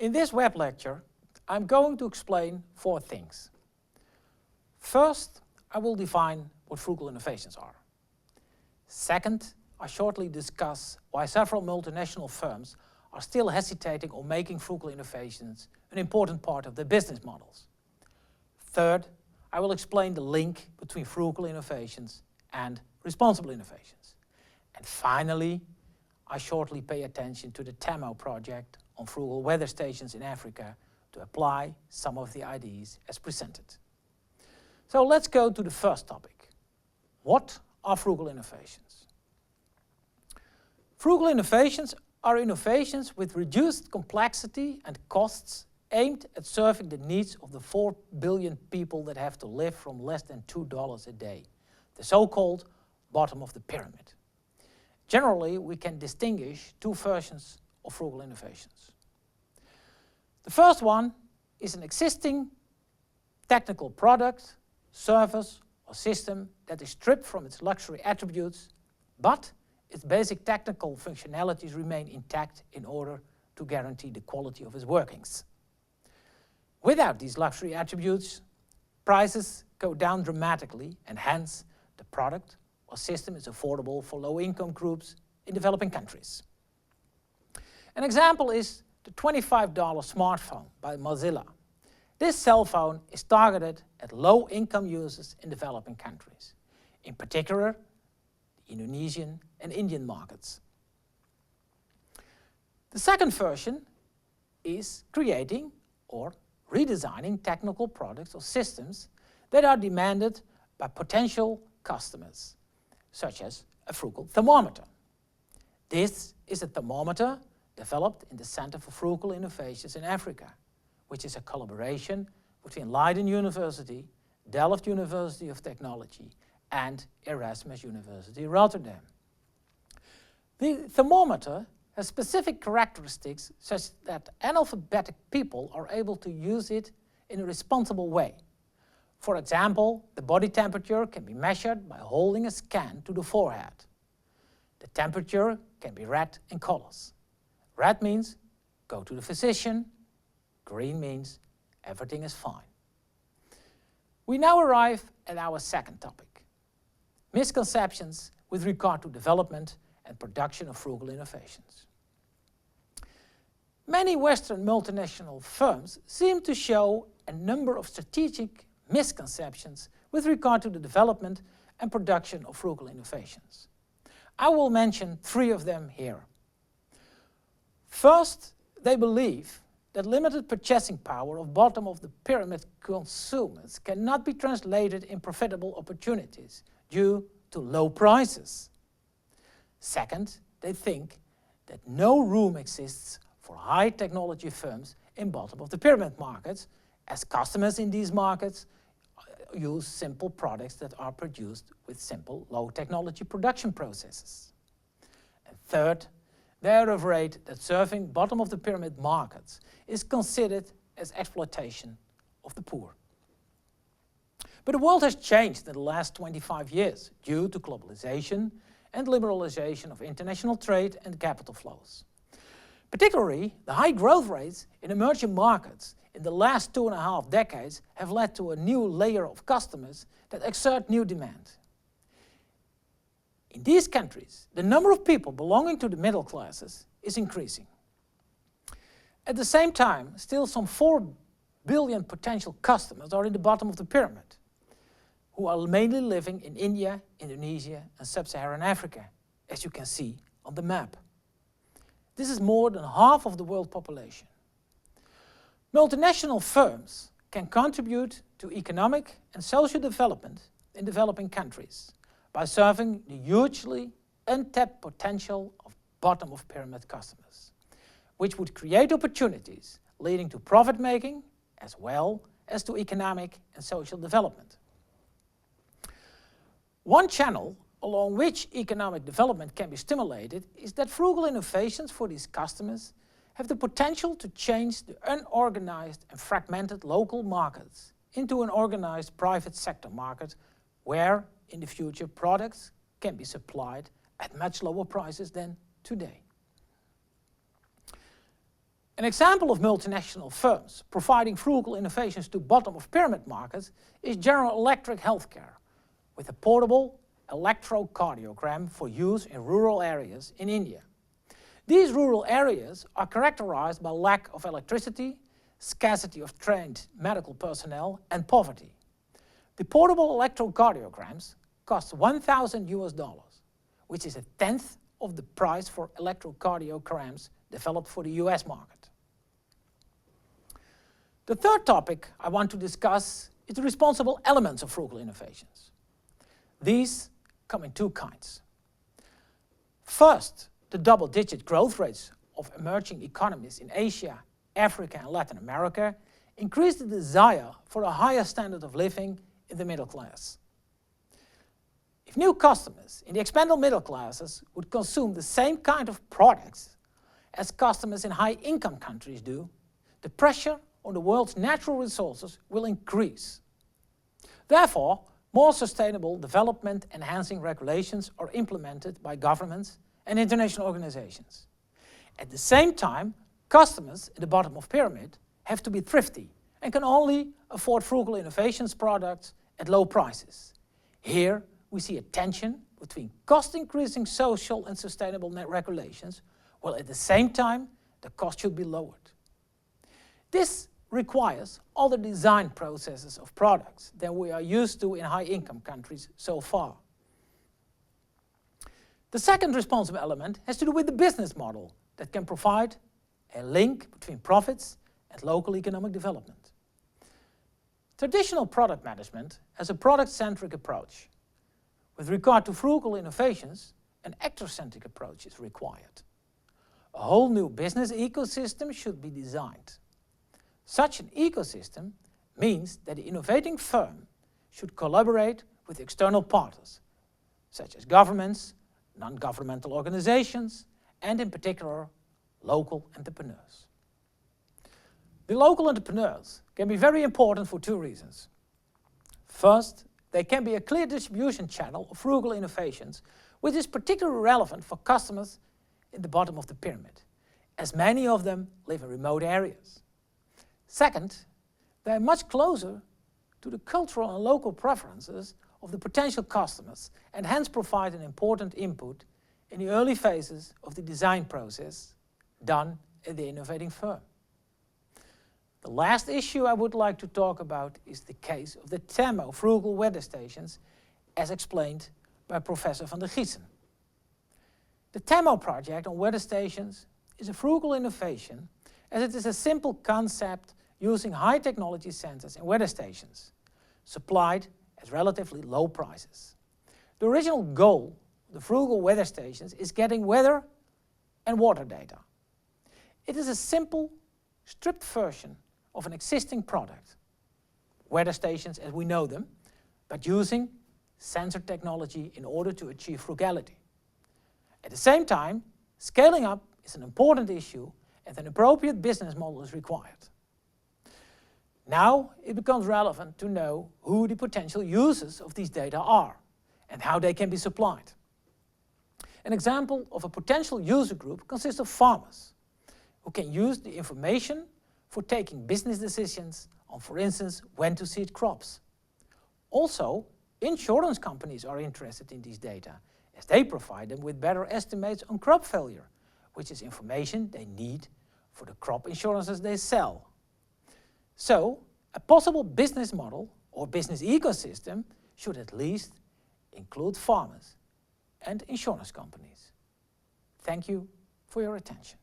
In this web lecture, I'm going to explain 4 things. First, I will define what frugal innovations are. Second, I shortly discuss why several multinational firms are still hesitating on making frugal innovations an important part of their business models. Third, I will explain the link between frugal innovations and responsible innovations. And finally, I shortly pay attention to the TEMO project on frugal weather stations in Africa to apply some of the ideas as presented. So let's go to the first topic. What are frugal innovations? Frugal innovations are innovations with reduced complexity and costs aimed at serving the needs of the 4 billion people that have to live from less than $2 a day, the so-called bottom of the pyramid. Generally, we can distinguish 2 versions of frugal innovations. The first one is an existing technical product, service, or system that is stripped from its luxury attributes, but its basic technical functionalities remain intact in order to guarantee the quality of its workings. Without these luxury attributes, prices go down dramatically, and hence the product or system is affordable for low-income groups in developing countries. An example is the $25 smartphone by Mozilla. This cell phone is targeted at low-income users in developing countries, in particular the Indonesian and Indian markets. The second version is creating or redesigning technical products or systems that are demanded by potential customers, such as a frugal thermometer. This is a thermometer developed in the Center for Frugal Innovations in Africa, which is a collaboration between Leiden University, Delft University of Technology, and Erasmus University Rotterdam. The thermometer has specific characteristics such that analphabetic people are able to use it in a responsible way. For example, the body temperature can be measured by holding a scan to the forehead. The temperature can be read in colors. Red means go to the physician, green means everything is fine. We now arrive at our second topic: misconceptions with regard to development and production of frugal innovations. Many Western multinational firms seem to show a number of strategic misconceptions with regard to the development and production of frugal innovations. I will mention 3 of them here. First, they believe that limited purchasing power of bottom-of-the-pyramid consumers cannot be translated in profitable opportunities due to low prices. Second, they think that no room exists for high-technology firms in bottom-of-the-pyramid markets, as customers in these markets use simple products that are produced with simple, low-technology production processes. And third, they are afraid that serving bottom-of-the-pyramid markets is considered as exploitation of the poor. But the world has changed in the last 25 years due to globalization and liberalization of international trade and capital flows. Particularly, the high growth rates in emerging markets in the last 2.5 decades have led to a new layer of customers that exert new demand. In these countries, the number of people belonging to the middle classes is increasing. At the same time, still some 4 billion potential customers are in the bottom of the pyramid, who are mainly living in India, Indonesia, and sub-Saharan Africa, as you can see on the map. This is more than half of the world population. Multinational firms can contribute to economic and social development in developing countries by serving the hugely untapped potential of bottom-of-pyramid customers, which would create opportunities leading to profit-making as well as to economic and social development. One channel along which economic development can be stimulated is that frugal innovations for these customers have the potential to change the unorganized and fragmented local markets into an organized private sector market where, in the future, products can be supplied at much lower prices than today. An example of multinational firms providing frugal innovations to bottom-of-pyramid markets is General Electric Healthcare, with a portable electrocardiogram for use in rural areas in India. These rural areas are characterized by lack of electricity, scarcity of trained medical personnel, and poverty. The portable electrocardiograms cost $1,000, which is a tenth of the price for electrocardiograms developed for the US market. The third topic I want to discuss is the responsible elements of frugal innovations. These come in two kinds. First, the double-digit growth rates of emerging economies in Asia, Africa, and Latin America increase the desire for a higher standard of living in the middle class. If new customers in the expanded middle classes would consume the same kind of products as customers in high-income countries do, the pressure on the world's natural resources will increase. Therefore, more sustainable development enhancing regulations are implemented by governments and international organizations. At the same time, customers at the bottom of the pyramid have to be thrifty and can only afford frugal innovations products at low prices. Here, we see a tension between cost-increasing social and sustainable net regulations, while at the same time, the cost should be lowered. This requires other design processes of products than we are used to in high-income countries so far. The second responsible element has to do with the business model that can provide a link between profits and local economic development. Traditional product management has a product-centric approach. With regard to frugal innovations, an actor-centric approach is required. A whole new business ecosystem should be designed. Such an ecosystem means that the innovating firm should collaborate with external partners, such as governments, non-governmental organizations, and in particular, local entrepreneurs. The local entrepreneurs can be very important for two reasons. First, they can be a clear distribution channel of frugal innovations, which is particularly relevant for customers in the bottom of the pyramid, as many of them live in remote areas. Second, they are much closer to the cultural and local preferences of the potential customers and hence provide an important input in the early phases of the design process done in the innovating firm. The last issue I would like to talk about is the case of the thermo frugal weather stations, as explained by Professor van der Giessen. The thermo project on weather stations is a frugal innovation, as it is a simple concept using high technology sensors in weather stations, supplied at relatively low prices. The original goal of the frugal weather stations is getting weather and water data. It is a simple, stripped version of an existing product, weather stations as we know them, but using sensor technology in order to achieve frugality. At the same time, scaling up is an important issue and an appropriate business model is required. Now it becomes relevant to know who the potential users of these data are and how they can be supplied. An example of a potential user group consists of farmers who can use the information for taking business decisions on, for instance, when to seed crops. Also, insurance companies are interested in these data as they provide them with better estimates on crop failure, which is information they need for the crop insurances they sell. So, a possible business model or business ecosystem should at least include farmers and insurance companies. Thank you for your attention.